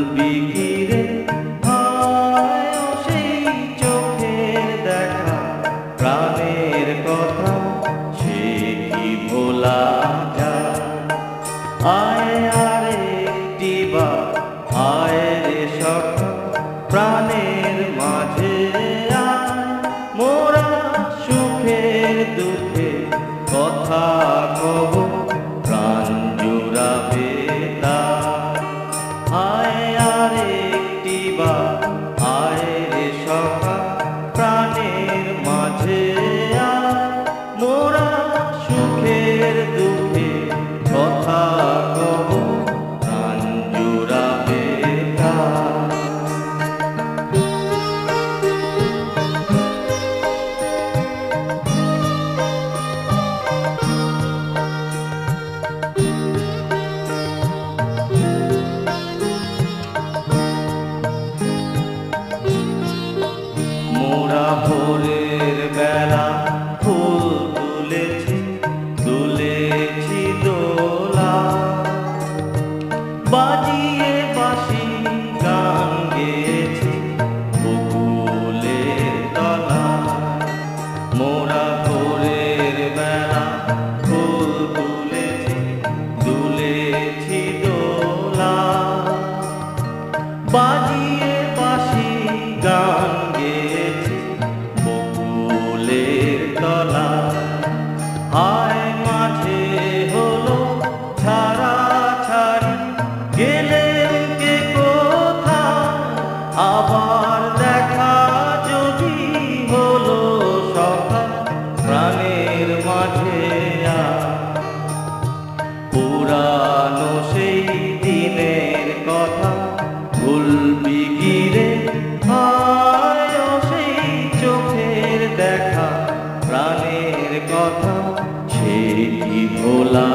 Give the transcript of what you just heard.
ভুলবি কি রে হায় ও সেই চোখের দেখা প্রাণের কথা সে কি ভোলা যায়। আয় আরেকটি বার আয় রে সখা প্রাণের মাঝে আয়, মোরা সুখের দুঃখে কথা কব প্রাণ জুড়াবে তার। আয় আরেকটি বার আয় রে সখা প্রাণের মাঝে আয়, মোরা সুখের দুঃখে কথা কব প্রাণ জুড়াবে তার। মোরা ভোরের বেলা ফুল তুলেছি তুলেছি দোলা, বাজিয়ে বাঁশি গান গেয়েছি বকুলের তলায়। মোরা ভোরের বেলা ফুল তুলেছি তুলেছি দোলা, বাজিয়ে বাঁশি গান গেয়েছি বকুলের তলায়। হায় মাঝে হলো ছাড়াছাড়ি গেলেন কে কোথায়, আবার দেখা যদি হলো সখা প্রাণের মাঝে আয়। পুরানো সেই দিনের কথা ভুলবি কি রে হায় ও সেই চোখের দেখা প্রাণের কথা সে কি ভোলা